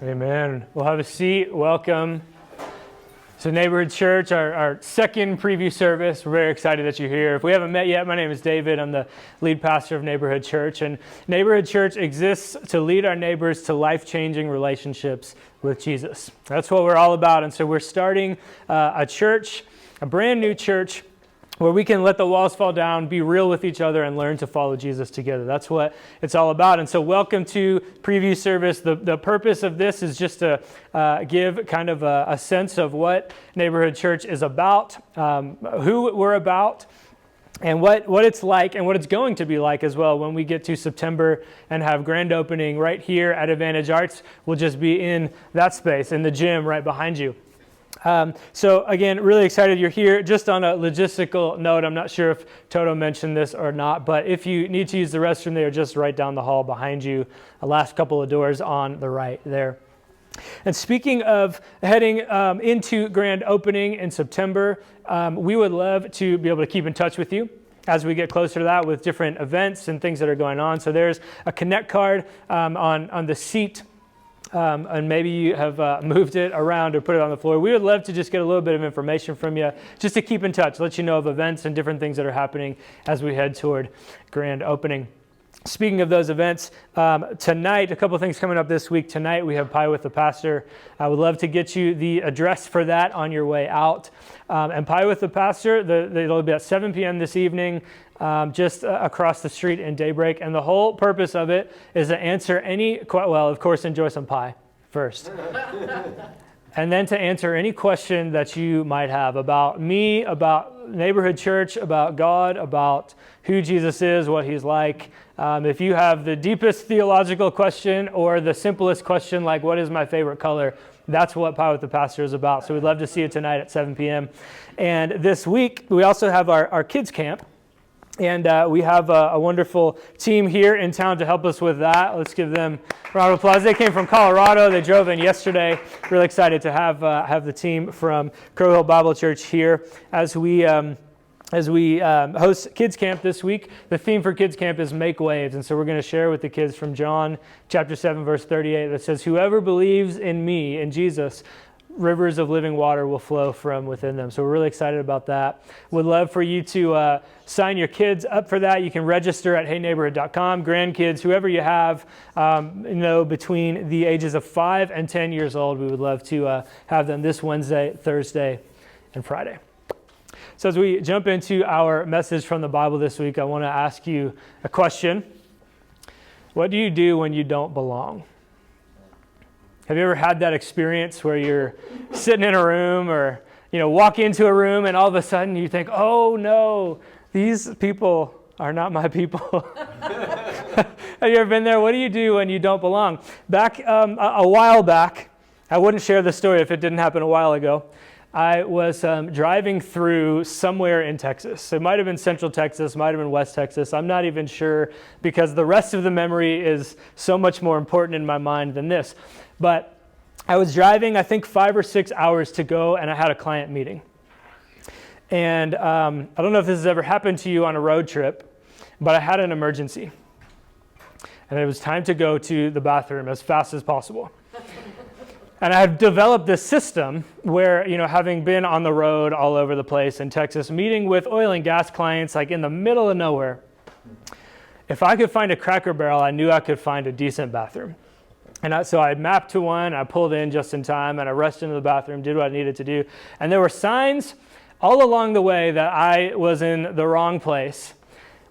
Amen. We'll have a seat. Welcome. So Neighborhood Church, our second preview service. We're very excited that you're here. If we haven't met yet, my name is David. I'm the lead pastor of Neighborhood Church. And Neighborhood Church exists to lead our neighbors to life-changing relationships with Jesus. That's what we're all about. And so we're starting a church, a brand new church, where we can let the walls fall down, be real with each other, and learn to follow Jesus together. That's what it's all about. And so welcome to preview service. The purpose of this is just to give kind of a sense of what Neighborhood Church is about, who we're about, and what it's like and what it's going to be like as well when we get to September and have grand opening right here at Advantage Arts. We'll just be in that space, in the gym right behind you. So again, really excited you're here. Just on a logistical note, I'm not sure if Toto mentioned this or not, but if you need to use the restroom, they are just right down the hall behind you, the last couple of doors on the right there. And speaking of heading into grand opening in September, we would love to be able to keep in touch with you as we get closer to that with different events and things that are going on. So there's a Connect card on the seat. And maybe you have moved it around or put it on the floor. We would love to just get a little bit of information from you, just to keep in touch, let you know of events and different things that are happening as we head toward grand opening. Speaking of those events, tonight, a couple things coming up this week. Tonight, we have Pie with the Pastor. I would love to get you the address for that on your way out. And Pie with the Pastor, it'll be at 7 p.m. this evening, just across the street in Daybreak. And the whole purpose of it is to answer of course, enjoy some pie first. And then to answer any question that you might have about me, about Neighborhood Church, about God, about who Jesus is, what he's like. If you have the deepest theological question or the simplest question like, what is my favorite color? That's what Pie with the Pastor is about. So we'd love to see you tonight at 7 p.m. And this week, we also have our kids camp. And we have a wonderful team here in town to help us with that. Let's give them a round of applause. They came from Colorado. They drove in yesterday. Really excited to have the team from Crow Hill Bible Church here as we host Kids Camp this week. The theme for Kids Camp is Make Waves. And so we're going to share with the kids from John chapter 7, verse 38 that says, whoever believes in me, in Jesus, rivers of living water will flow from within them. So we're really excited about that. Would love for you to sign your kids up for that. You can register at heyneighborhood.com. Grandkids, whoever you have, between the ages of 5 and 10 years old, we would love to have them this Wednesday, Thursday, and Friday. So as we jump into our message from the Bible this week, I want to ask you a question. What do you do when you don't belong? Have you ever had that experience where you're sitting in a room or, walk into a room and all of a sudden you think, oh no, these people are not my people? Have you ever been there? What do you do when you don't belong? Back a while back, I wouldn't share the story if it didn't happen a while ago. I was driving through somewhere in Texas. It might have been Central Texas, might have been West Texas. I'm not even sure because the rest of the memory is so much more important in my mind than this. But I was driving, I think 5 or 6 hours to go, and I had a client meeting. And I don't know if this has ever happened to you on a road trip, but I had an emergency. And it was time to go to the bathroom as fast as possible. And I had developed this system where, having been on the road all over the place in Texas, meeting with oil and gas clients, like in the middle of nowhere, if I could find a Cracker Barrel, I knew I could find a decent bathroom. And so I mapped to one, I pulled in just in time, and I rushed into the bathroom, did what I needed to do. And there were signs all along the way that I was in the wrong place.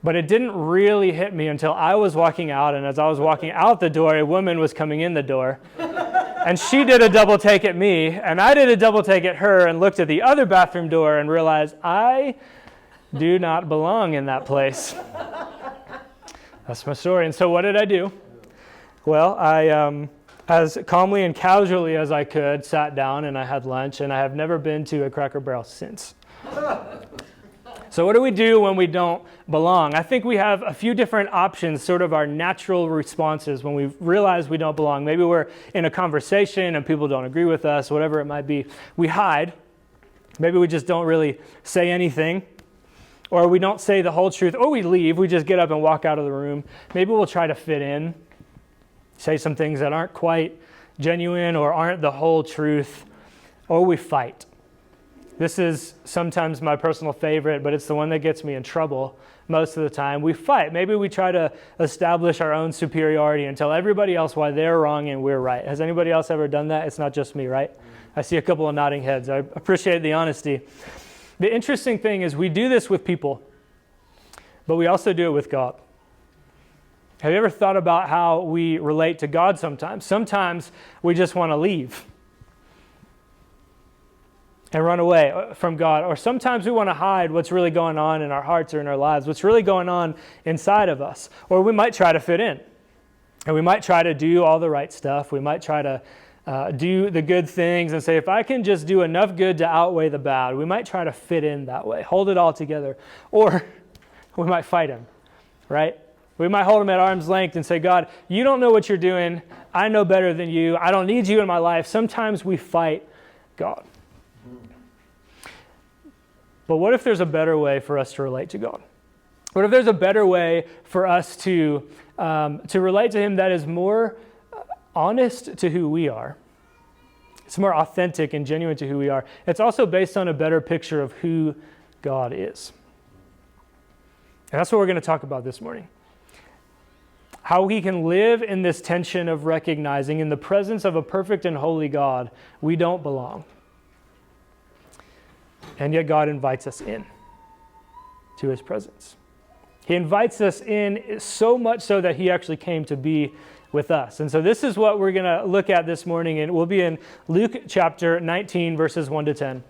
But it didn't really hit me until I was walking out, and as I was walking out the door, a woman was coming in the door. And she did a double take at me, and I did a double take at her and looked at the other bathroom door and realized I do not belong in that place. That's my story. And so what did I do? Well, I, as calmly and casually as I could, sat down and I had lunch, and I have never been to a Cracker Barrel since. So what do we do when we don't belong? I think we have a few different options, sort of our natural responses when we realize we don't belong. Maybe we're in a conversation and people don't agree with us, whatever it might be. We hide. Maybe we just don't really say anything. Or we don't say the whole truth. Or we leave. We just get up and walk out of the room. Maybe we'll try to fit in, say some things that aren't quite genuine or aren't the whole truth, or we fight. This is sometimes my personal favorite, but it's the one that gets me in trouble most of the time. We fight. Maybe we try to establish our own superiority and tell everybody else why they're wrong and we're right. Has anybody else ever done that? It's not just me, right? I see a couple of nodding heads. I appreciate the honesty. The interesting thing is we do this with people, but we also do it with God. Have you ever thought about how we relate to God sometimes? Sometimes we just want to leave and run away from God. Or sometimes we want to hide what's really going on in our hearts or in our lives, what's really going on inside of us. Or we might try to fit in. And we might try to do all the right stuff. We might try to do the good things and say, if I can just do enough good to outweigh the bad, we might try to fit in that way, hold it all together. Or we might fight him, right? We might hold him at arm's length and say, God, you don't know what you're doing. I know better than you. I don't need you in my life. Sometimes we fight God. But what if there's a better way for us to relate to God? What if there's a better way for us to relate to him that is more honest to who we are? It's more authentic and genuine to who we are. It's also based on a better picture of who God is. And that's what we're going to talk about this morning. How we can live in this tension of recognizing in the presence of a perfect and holy God, we don't belong. And yet God invites us in to his presence. He invites us in so much so that he actually came to be with us. And so this is what we're going to look at this morning, and we'll be in Luke chapter 19, verses 1 to 10.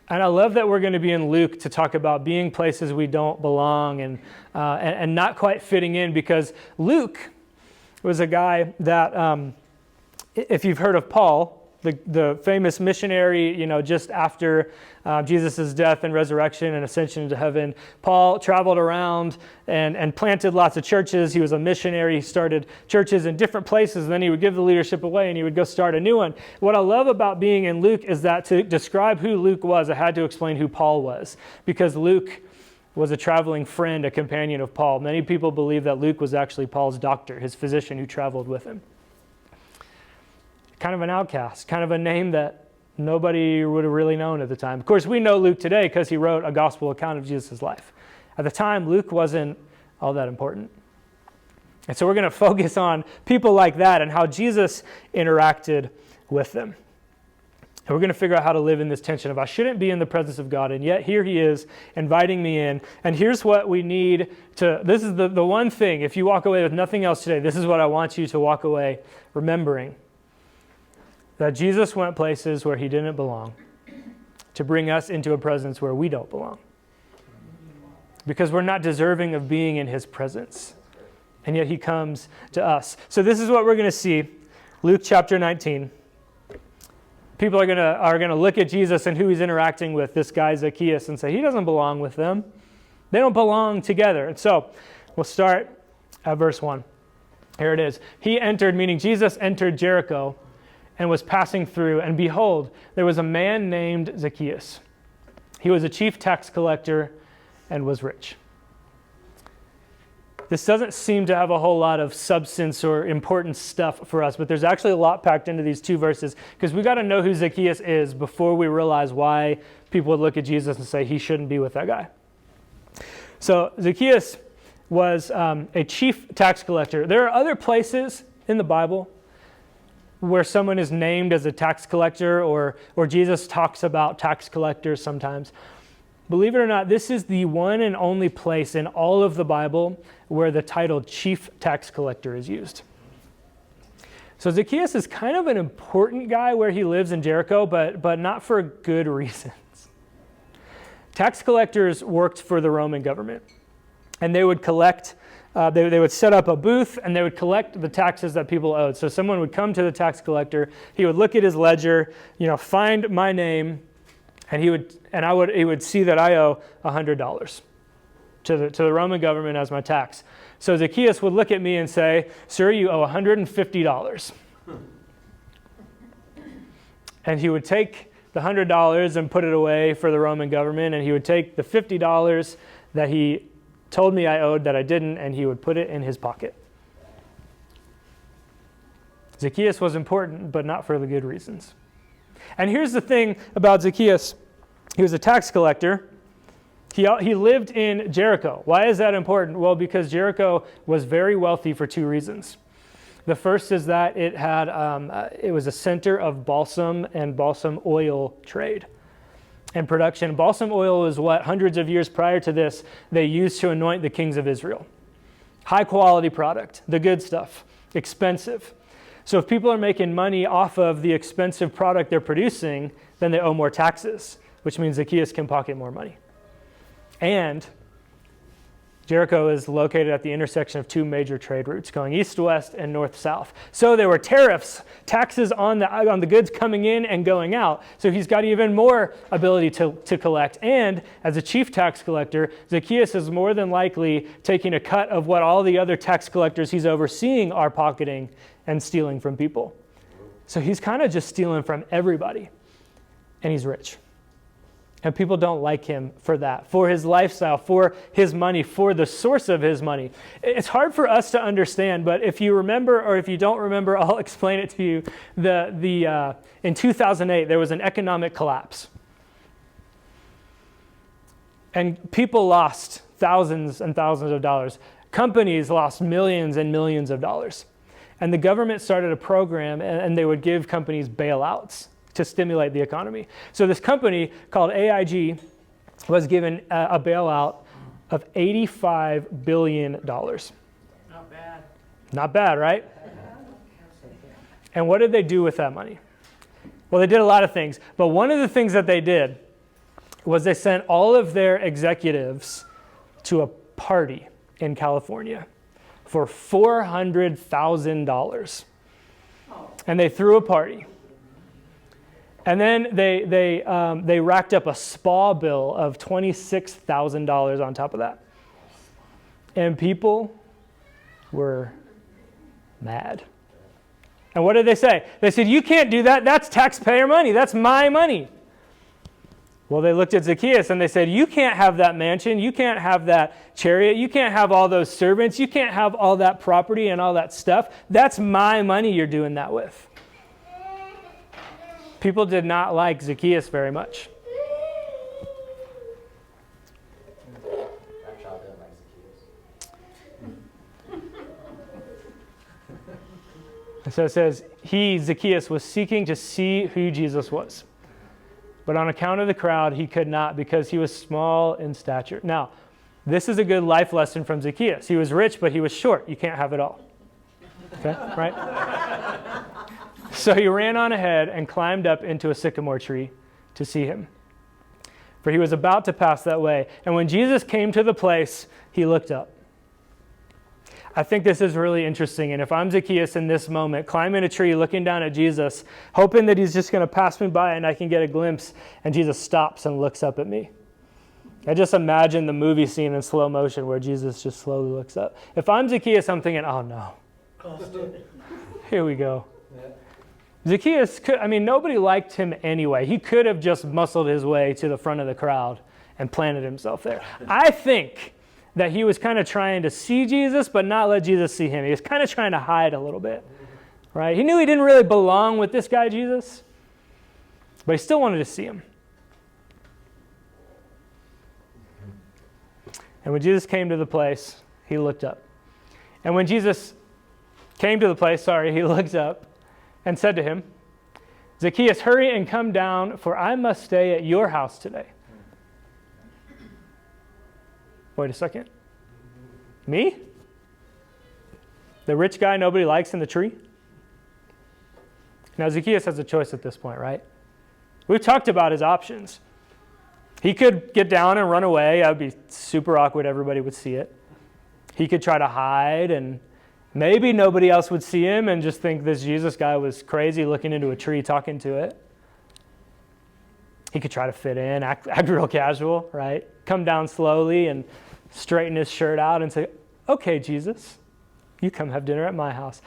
And I love that we're going to be in Luke to talk about being places we don't belong and not quite fitting in, because Luke was a guy that, if you've heard of Paul, the famous missionary, just after Jesus' death and resurrection and ascension into heaven, Paul traveled around and planted lots of churches. He was a missionary. He started churches in different places, and then he would give the leadership away and he would go start a new one. What I love about being in Luke is that to describe who Luke was, I had to explain who Paul was, because Luke was a traveling friend, a companion of Paul. Many people believe that Luke was actually Paul's doctor, his physician who traveled with him. Kind of an outcast, kind of a name that nobody would have really known at the time. Of course, we know Luke today because he wrote a gospel account of Jesus' life. At the time, Luke wasn't all that important. And so we're going to focus on people like that and how Jesus interacted with them. And we're going to figure out how to live in this tension of I shouldn't be in the presence of God, and yet here he is inviting me in. And here's what we need to, this is the one thing, if you walk away with nothing else today, this is what I want you to walk away remembering. That Jesus went places where he didn't belong to bring us into a presence where we don't belong. Because we're not deserving of being in his presence. And yet he comes to us. So this is what we're going to see. Luke chapter 19. People are going to look at Jesus and who he's interacting with, this guy Zacchaeus, and say, he doesn't belong with them. They don't belong together. And so we'll start at verse 1. Here it is. He entered, meaning Jesus entered Jericho, and was passing through, and behold, there was a man named Zacchaeus. He was a chief tax collector and was rich. This doesn't seem to have a whole lot of substance or important stuff for us, but there's actually a lot packed into these two verses, because we got to know who Zacchaeus is before we realize why people would look at Jesus and say he shouldn't be with that guy. So Zacchaeus was a chief tax collector. There are other places in the Bible where someone is named as a tax collector, or Jesus talks about tax collectors sometimes. Believe it or not, this is the one and only place in all of the Bible where the title chief tax collector is used. So Zacchaeus is kind of an important guy where he lives in Jericho, but not for good reasons. Tax collectors worked for the Roman government, and they would collect they would set up a booth and they would collect the taxes that people owed. So someone would come to the tax collector, he would look at his ledger, find my name, and he would see that I owe $100 to the Roman government as my tax. So Zacchaeus would look at me and say, "Sir, you owe $150." And he would take the $100 and put it away for the Roman government, and he would take the $50 that he told me I owed that I didn't, and he would put it in his pocket. Zacchaeus was important, but not for the good reasons. And here's the thing about Zacchaeus. He was a tax collector. He lived in Jericho. Why is that important? Well, because Jericho was very wealthy for two reasons. The first is that it was a center of balsam and balsam oil trade and production. Balsam oil was what hundreds of years prior to this they used to anoint the kings of Israel. High quality product, the good stuff, expensive. So if people are making money off of the expensive product they're producing, then they owe more taxes, which means Zacchaeus can pocket more money. And Jericho is located at the intersection of two major trade routes going east-west and north-south. So there were tariffs, taxes on the goods coming in and going out. So he's got even more ability to collect. And as a chief tax collector, Zacchaeus is more than likely taking a cut of what all the other tax collectors he's overseeing are pocketing and stealing from people. So he's kind of just stealing from everybody. And he's rich. And people don't like him for that, for his lifestyle, for his money, for the source of his money. It's hard for us to understand, but if you remember, or if you don't remember, I'll explain it to you. In 2008, there was an economic collapse. And people lost thousands and thousands of dollars. Companies lost millions and millions of dollars. And the government started a program, and they would give companies bailouts to stimulate the economy. So this company called AIG was given a bailout of $85 billion. Not bad. Not bad, right? And what did they do with that money? Well, they did a lot of things. But one of the things that they did was they sent all of their executives to a party in California for $400,000. And they threw a party. And then they racked up a spa bill of $26,000 on top of that. And people were mad. And what did they say? They said, "You can't do that. That's taxpayer money. That's my money." Well, they looked at Zacchaeus and they said, "You can't have that mansion. You can't have that chariot. You can't have all those servants. You can't have all that property and all that stuff. That's my money you're doing that with." People did not like Zacchaeus very much. So it says, Zacchaeus, was seeking to see who Jesus was. But on account of the crowd, he could not because he was small in stature. Now, this is a good life lesson from Zacchaeus. He was rich, but he was short. You can't have it all. Okay, right? So he ran on ahead and climbed up into a sycamore tree to see him. For he was about to pass that way. And when Jesus came to the place, he looked up. I think this is really interesting. And if I'm Zacchaeus in this moment, climbing a tree, looking down at Jesus, hoping that he's just going to pass me by and I can get a glimpse, and Jesus stops and looks up at me. I just imagine the movie scene in slow motion where Jesus just slowly looks up. If I'm Zacchaeus, I'm thinking, oh no. Here we go. Zacchaeus nobody liked him anyway. He could have just muscled his way to the front of the crowd and planted himself there. I think that he was kind of trying to see Jesus, but not let Jesus see him. He was kind of trying to hide a little bit, right? He knew he didn't really belong with this guy, Jesus, but he still wanted to see him. And when Jesus came to the place, he looked up. And when Jesus came to the place, he looked up and said to him, "Zacchaeus, hurry and come down, for I must stay at your house today." Wait a second. Me? The rich guy nobody likes in the tree? Now, Zacchaeus has a choice at this point, right? We've talked about his options. He could get down and run away. That would be super awkward. Everybody would see it. He could try to hide, and maybe nobody else would see him and just think this Jesus guy was crazy looking into a tree talking to it. He could try to fit in, act real casual, right? Come down slowly and straighten his shirt out and say, "Okay, Jesus, you come have dinner at my house."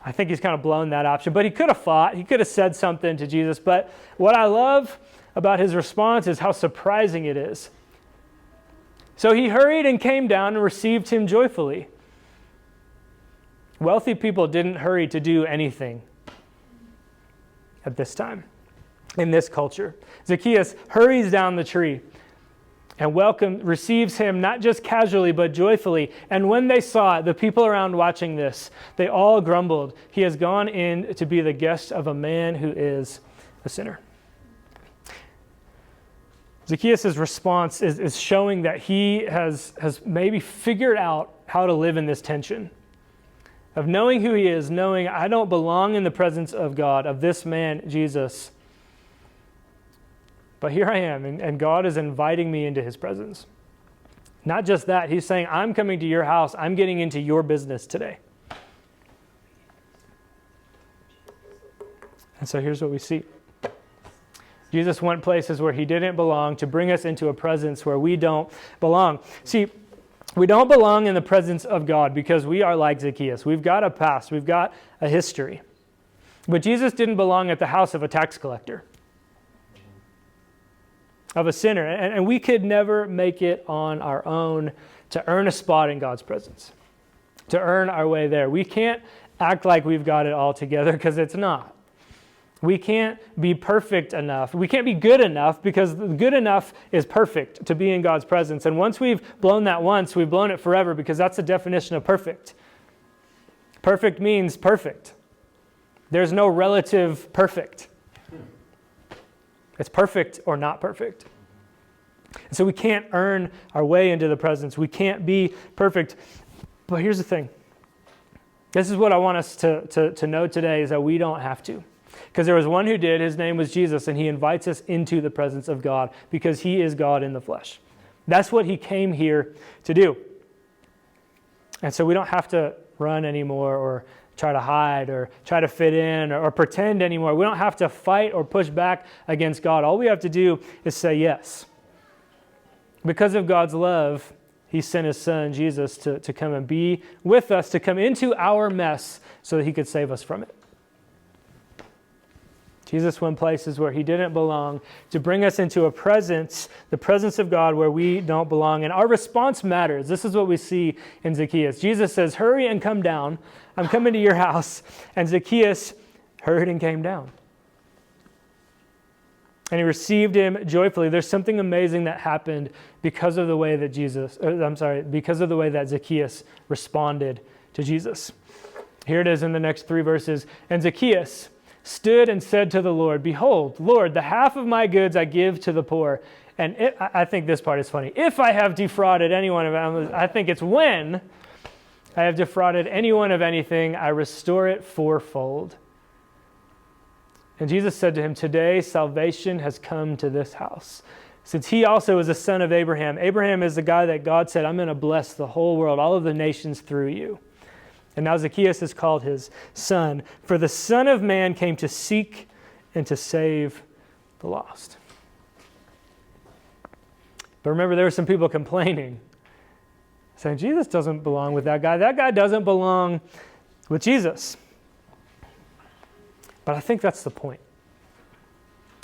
I think he's kind of blown that option, but he could have fought. He could have said something to Jesus. But what I love about his response is how surprising it is. So he hurried and came down and received him joyfully. Wealthy people didn't hurry to do anything at this time, in this culture. Zacchaeus hurries down the tree and receives him not just casually, but joyfully. And when they saw it, the people around watching this, they all grumbled, "He has gone in to be the guest of a man who is a sinner." Zacchaeus' response is showing that he has maybe figured out how to live in this tension of knowing who he is, knowing I don't belong in the presence of God, of this man, Jesus. But here I am, and God is inviting me into his presence. Not just that, he's saying, I'm coming to your house. I'm getting into your business today. And so here's what we see. Jesus went places where he didn't belong to bring us into a presence where we don't belong. See, we don't belong in the presence of God because we are like Zacchaeus. We've got a past. We've got a history. But Jesus didn't belong at the house of a tax collector, of a sinner. And we could never make it on our own to earn a spot in God's presence, to earn our way there. We can't act like we've got it all together because it's not. We can't be perfect enough. We can't be good enough because good enough is perfect to be in God's presence. And once we've blown that once, we've blown it forever because that's the definition of perfect. Perfect means perfect. There's no relative perfect. It's perfect or not perfect. And so we can't earn our way into the presence. We can't be perfect. But here's the thing. This is what I want us to know today is that we don't have to. Because there was one who did, his name was Jesus, and he invites us into the presence of God because he is God in the flesh. That's what he came here to do. And so we don't have to run anymore or try to hide or try to fit in or pretend anymore. We don't have to fight or push back against God. All we have to do is say yes. Because of God's love, he sent his son, Jesus, to come and be with us, to come into our mess so that he could save us from it. Jesus went places where he didn't belong to bring us into a presence, the presence of God where we don't belong. And our response matters. This is what we see in Zacchaeus. Jesus says, "Hurry and come down. I'm coming to your house." And Zacchaeus hurried and came down. And he received him joyfully. There's something amazing that happened because of the way that because of the way that Zacchaeus responded to Jesus. Here it is in the next 3 verses. And Zacchaeus stood and said to the Lord, "Behold, Lord, the half of my goods I give to the poor." And I think this part is funny. "If I have defrauded anyone of," I think it's when I have defrauded anyone of anything, I restore it fourfold. And Jesus said to him, "Today salvation has come to this house, since he also is a son of Abraham." Abraham is the guy that God said, "I'm going to bless the whole world, all of the nations through you." And now Zacchaeus is called his son. For the Son of Man came to seek and to save the lost. But remember, there were some people complaining, saying, Jesus doesn't belong with that guy. That guy doesn't belong with Jesus. But I think that's the point.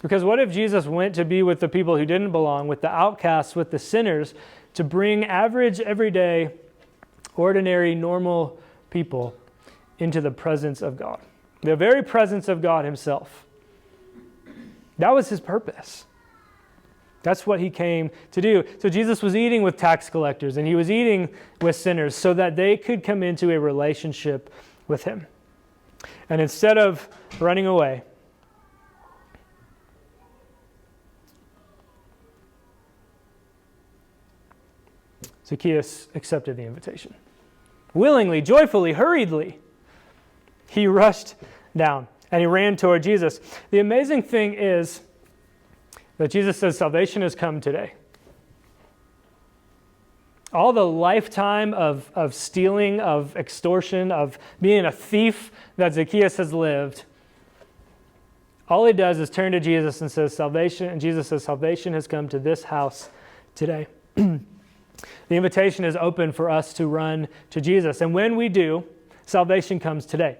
Because what if Jesus went to be with the people who didn't belong, with the outcasts, with the sinners, to bring average, everyday, ordinary, normal people into the presence of God, the very presence of God himself? That was his purpose. That's what he came to do. So Jesus was eating with tax collectors and he was eating with sinners so that they could come into a relationship with him. And instead of running away, Zacchaeus accepted the invitation. Willingly, joyfully, hurriedly, he rushed down and he ran toward Jesus. The amazing thing is that Jesus says salvation has come today. All the lifetime of stealing, of extortion, of being a thief that Zacchaeus has lived, all he does is turn to Jesus and says salvation, and Jesus says salvation has come to this house today. The invitation is open for us to run to Jesus. And when we do, salvation comes today.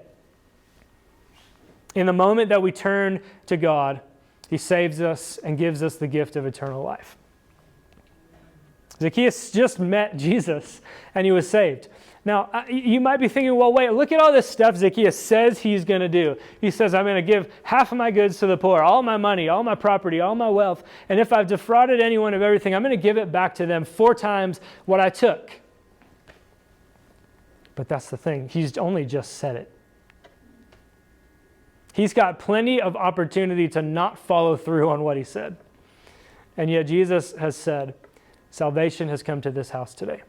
In the moment that we turn to God, he saves us and gives us the gift of eternal life. Zacchaeus just met Jesus and he was saved. Now, you might be thinking, well, wait, look at all this stuff Zacchaeus says he's going to do. He says, I'm going to give half of my goods to the poor, all my money, all my property, all my wealth. And if I've defrauded anyone of everything, I'm going to give it back to them 4 times what I took. But that's the thing. He's only just said it. He's got plenty of opportunity to not follow through on what he said. And yet Jesus has said, salvation has come to this house today.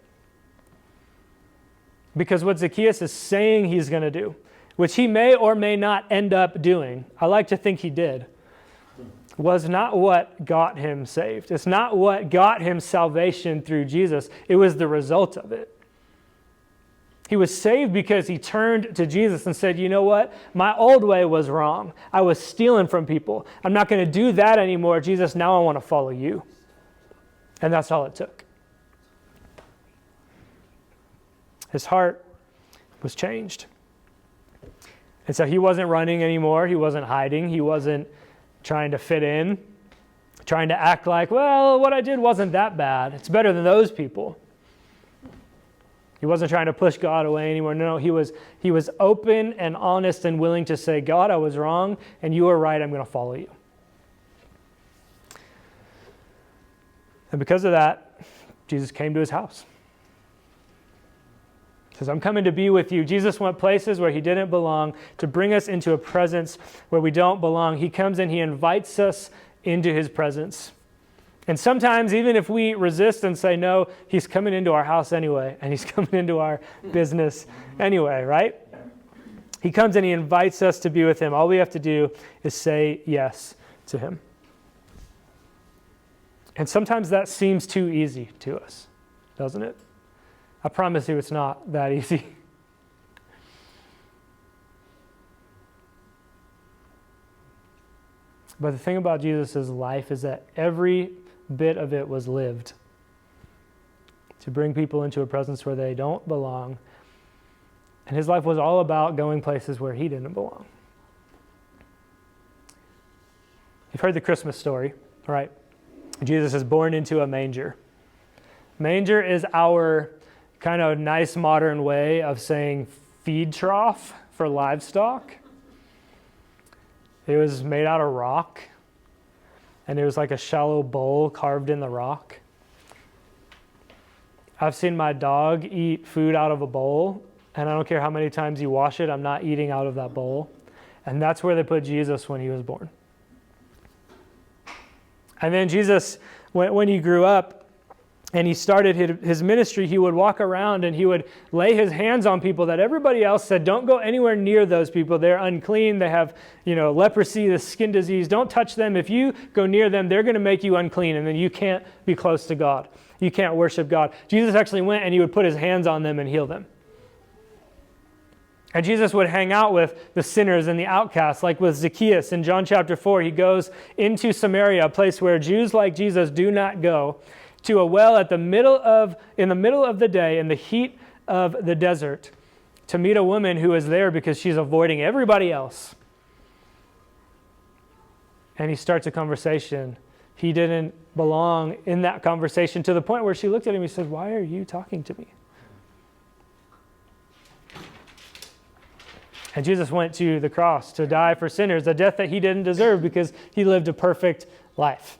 Because what Zacchaeus is saying he's going to do, which he may or may not end up doing, I like to think he did, was not what got him saved. It's not what got him salvation through Jesus. It was the result of it. He was saved because he turned to Jesus and said, you know what? My old way was wrong. I was stealing from people. I'm not going to do that anymore. Jesus, now I want to follow you. And that's all it took. His heart was changed. And so he wasn't running anymore. He wasn't hiding. He wasn't trying to fit in, trying to act like, well, what I did wasn't that bad. It's better than those people. He wasn't trying to push God away anymore. No, he was open and honest and willing to say, God, I was wrong, and you are right. I'm going to follow you. And because of that, Jesus came to his house. He says, I'm coming to be with you. Jesus went places where he didn't belong to bring us into a presence where we don't belong. He comes and he invites us into his presence. And sometimes, even if we resist and say no, he's coming into our house anyway, and he's coming into our business anyway, right? He comes and he invites us to be with him. All we have to do is say yes to him. And sometimes that seems too easy to us, doesn't it? I promise you it's not that easy. But the thing about Jesus' life is that every bit of it was lived to bring people into a presence where they don't belong. And his life was all about going places where he didn't belong. You've heard the Christmas story, right? Jesus is born into a manger. Manger is our kind of nice modern way of saying feed trough for livestock. It was made out of rock, and it was like a shallow bowl carved in the rock. I've seen my dog eat food out of a bowl, and I don't care how many times you wash it, I'm not eating out of that bowl. And that's where they put Jesus when he was born. And then Jesus, when he grew up and he started his ministry, he would walk around and he would lay his hands on people that everybody else said, don't go anywhere near those people. They're unclean. They have, leprosy, the skin disease. Don't touch them. If you go near them, they're going to make you unclean, and then you can't be close to God. You can't worship God. Jesus actually went and he would put his hands on them and heal them. And Jesus would hang out with the sinners and the outcasts, like with Zacchaeus in John chapter 4. He goes into Samaria, a place where Jews like Jesus do not go, to a well in the middle of the day, in the heat of the desert, to meet a woman who is there because she's avoiding everybody else. And he starts a conversation. He didn't belong in that conversation, to the point where she looked at him and said, why are you talking to me? And Jesus went to the cross to die for sinners, a death that he didn't deserve because he lived a perfect life.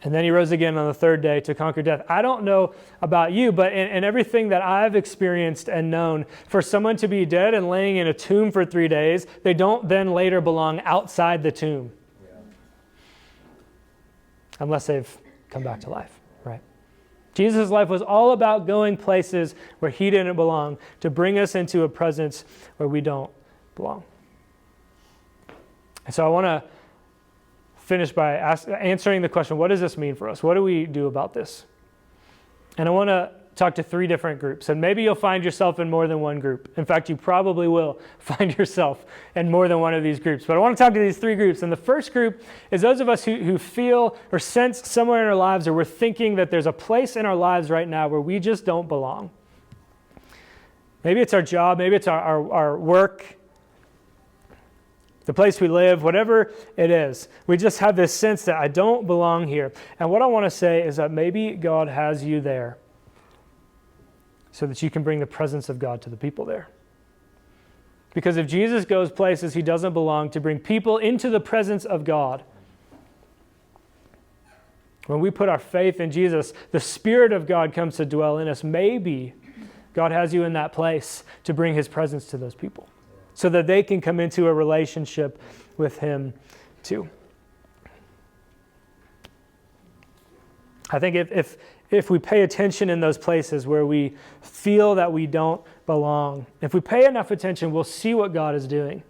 And then he rose again on the third day to conquer death. I don't know about you, but in everything that I've experienced and known, for someone to be dead and laying in a tomb for 3 days, they don't then later belong outside the tomb. Yeah. Unless they've come back to life, right? Jesus' life was all about going places where he didn't belong, to bring us into a presence where we don't belong. And so I want to finish by answering the question, what does this mean for us? What do we do about this? And I want to talk to 3 different groups. And maybe you'll find yourself in more than one group. In fact, you probably will find yourself in more than one of these groups. But I want to talk to these 3 groups. And the first group is those of us who feel or sense somewhere in our lives, or we're thinking that there's a place in our lives right now where we just don't belong. Maybe it's our job, maybe it's our work, the place we live, whatever it is. We just have this sense that I don't belong here. And what I want to say is that maybe God has you there so that you can bring the presence of God to the people there. Because if Jesus goes places he doesn't belong to bring people into the presence of God, when we put our faith in Jesus, the Spirit of God comes to dwell in us. Maybe God has you in that place to bring his presence to those people so that they can come into a relationship with him too. I think if we pay attention in those places where we feel that we don't belong, if we pay enough attention, we'll see what God is doing.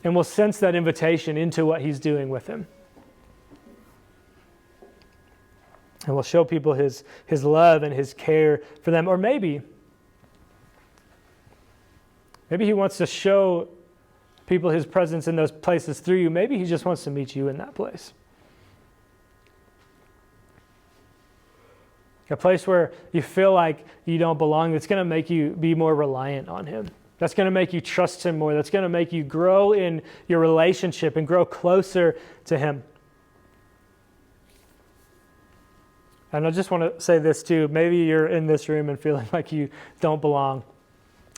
And we'll sense that invitation into what he's doing with him. And we'll show people his love and his care for them. Or maybe he wants to show people his presence in those places through you. Maybe he just wants to meet you in that place. A place where you feel like you don't belong, that's going to make you be more reliant on him. That's going to make you trust him more. That's going to make you grow in your relationship and grow closer to him. And I just want to say this too. Maybe you're in this room and feeling like you don't belong.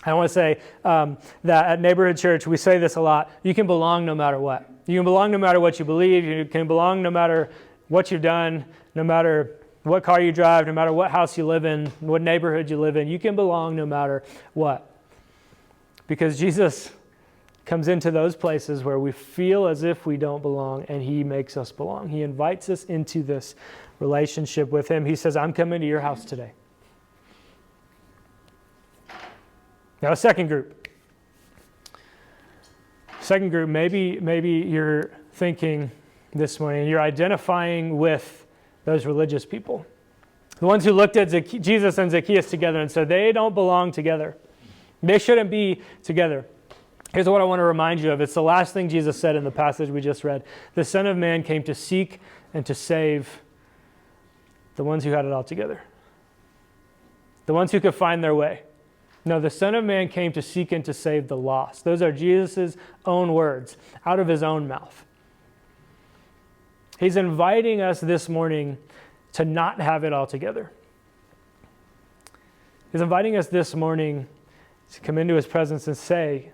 I want to say that at Neighborhood Church, we say this a lot. You can belong no matter what. You can belong no matter what you believe. You can belong no matter what you've done, no matter what car you drive, no matter what house you live in, what neighborhood you live in. You can belong no matter what. Because Jesus comes into those places where we feel as if we don't belong, and he makes us belong. He invites us into this relationship with him. He says, I'm coming to your house today. Now, a second group, maybe you're thinking this morning, you're identifying with those religious people. The ones who looked at Jesus and Zacchaeus together and said, they don't belong together. They shouldn't be together. Here's what I want to remind you of. It's the last thing Jesus said in the passage we just read. The Son of Man came to seek and to save the ones who had it all together. The ones who could find their way. No, the Son of Man came to seek and to save the lost. Those are Jesus' own words out of his own mouth. He's inviting us this morning to not have it all together. He's inviting us this morning to come into his presence and say,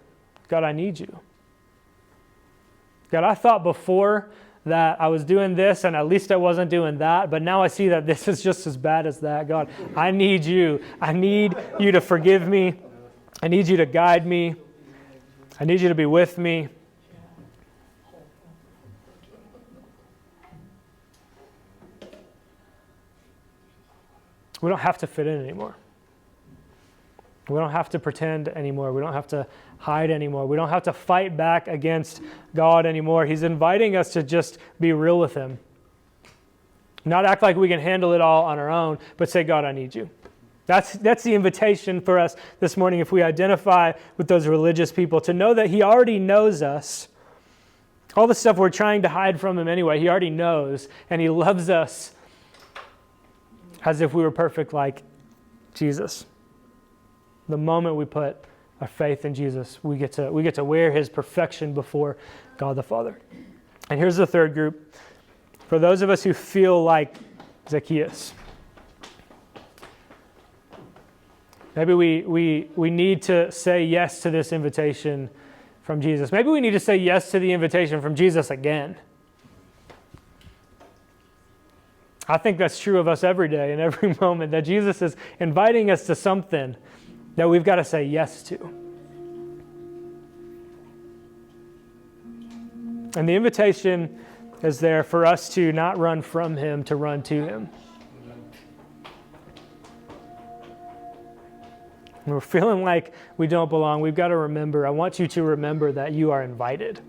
God, I need you. God, I thought before that I was doing this and at least I wasn't doing that, but now I see that this is just as bad as that. God, I need you. I need you to forgive me. I need you to guide me. I need you to be with me. We don't have to fit in anymore. We don't have to pretend anymore. We don't have to hide anymore. We don't have to fight back against God anymore. He's inviting us to just be real with him. Not act like we can handle it all on our own, but say, God, I need you. That's the invitation for us this morning if we identify with those religious people, to know that he already knows us. All the stuff we're trying to hide from him anyway, he already knows, and he loves us as if we were perfect like Jesus. The moment we put our faith in Jesus, we get to wear his perfection before God the Father. And here's the third group. For those of us who feel like Zacchaeus, maybe we need to say yes to this invitation from Jesus. Maybe we need to say yes to the invitation from Jesus again. I think that's true of us every day and every moment, that Jesus is inviting us to something that we've got to say yes to. And the invitation is there for us to not run from him, to run to him. When we're feeling like we don't belong, we've got to remember, I want you to remember that you are invited.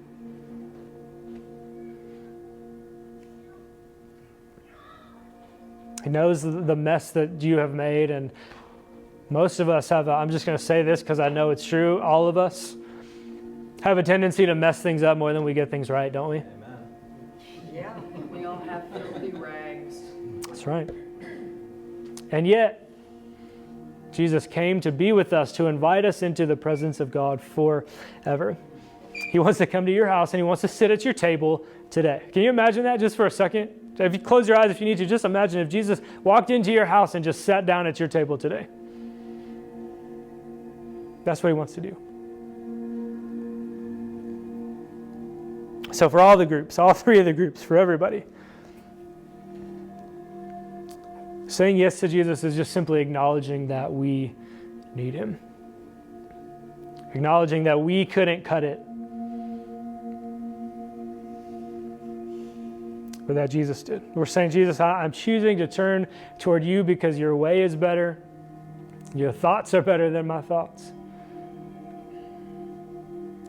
He knows the mess that you have made, and most of us have, I'm just going to say this because I know it's true, all of us have a tendency to mess things up more than we get things right, don't we? Amen. Yeah, we all have filthy rags. That's right. And yet, Jesus came to be with us, to invite us into the presence of God forever. He wants to come to your house and he wants to sit at your table today. Can you imagine that just for a second? If you close your eyes if you need to, just imagine if Jesus walked into your house and just sat down at your table today. That's what he wants to do. So for all the groups, all three of the groups, for everybody, saying yes to Jesus is just simply acknowledging that we need him. Acknowledging that we couldn't cut it, but that Jesus did. We're saying, Jesus, I'm choosing to turn toward you because your way is better. Your thoughts are better than my thoughts.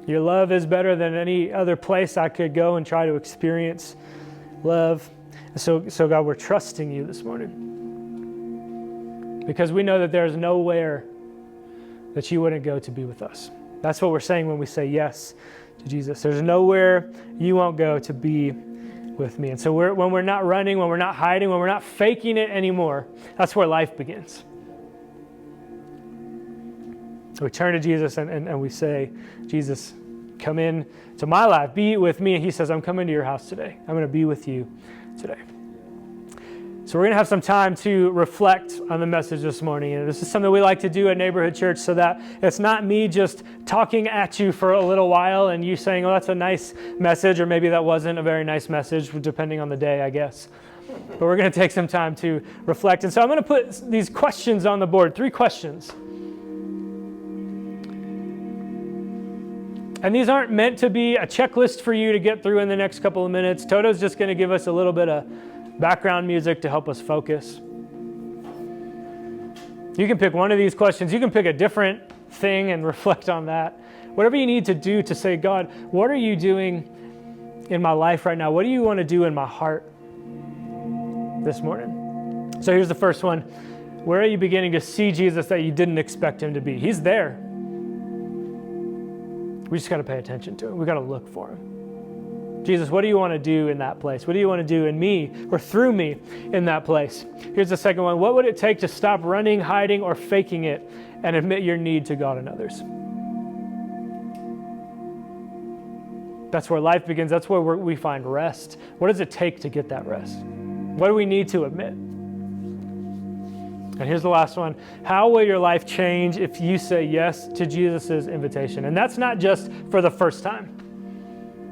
Your love is better than any other place I could go and try to experience love. So God, we're trusting you this morning because we know that there's nowhere that you wouldn't go to be with us. That's what we're saying when we say yes to Jesus. There's nowhere you won't go to be with me. And so when we're not running, when we're not hiding, when we're not faking it anymore, that's where life begins. So we turn to Jesus and we say, Jesus, come in to my life, be with me. And he says, I'm coming to your house today. I'm going to be with you today. So we're going to have some time to reflect on the message this morning. And this is something we like to do at Neighborhood Church so that it's not me just talking at you for a little while and you saying, oh, that's a nice message, or maybe that wasn't a very nice message, depending on the day, I guess. But we're going to take some time to reflect. And so I'm going to put these questions on the board, 3 questions. And these aren't meant to be a checklist for you to get through in the next couple of minutes. Toto's just going to give us a little bit of background music to help us focus. You can pick one of these questions. You can pick a different thing and reflect on that. Whatever you need to do to say, God, what are you doing in my life right now? What do you want to do in my heart this morning? So here's the first one. Where are you beginning to see Jesus that you didn't expect him to be? He's there. We just got to pay attention to him. We got to look for him. Jesus, what do you want to do in that place? What do you want to do in me or through me in that place? Here's the second one. What would it take to stop running, hiding, or faking it and admit your need to God and others? That's where life begins. That's where we find rest. What does it take to get that rest? What do we need to admit? And here's the last one. How will your life change if you say yes to Jesus' invitation? And that's not just for the first time.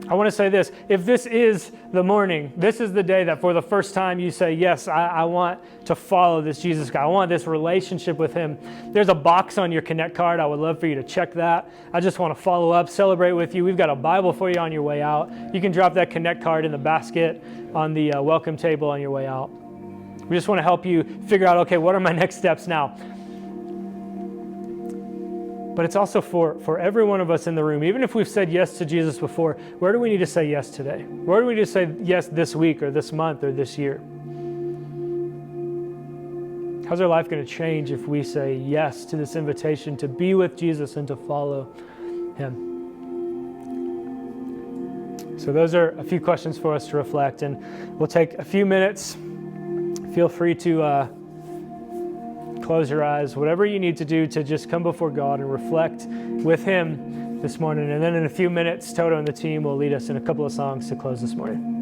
I want to say this. If this is the morning, this is the day that for the first time you say, yes, I want to follow this Jesus guy. I want this relationship with him. There's a box on your Connect card. I would love for you to check that. I just want to follow up, celebrate with you. We've got a Bible for you on your way out. You can drop that Connect card in the basket on the welcome table on your way out. We just want to help you figure out, okay, what are my next steps now? But it's also for every one of us in the room. Even if we've said yes to Jesus before, where do we need to say yes today? Where do we need to say yes this week or this month or this year? How's our life going to change if we say yes to this invitation to be with Jesus and to follow him? So those are a few questions for us to reflect, and we'll take a few minutes. Feel free to close your eyes, whatever you need to do to just come before God and reflect with him this morning. And then in a few minutes, Toto and the team will lead us in a couple of songs to close this morning.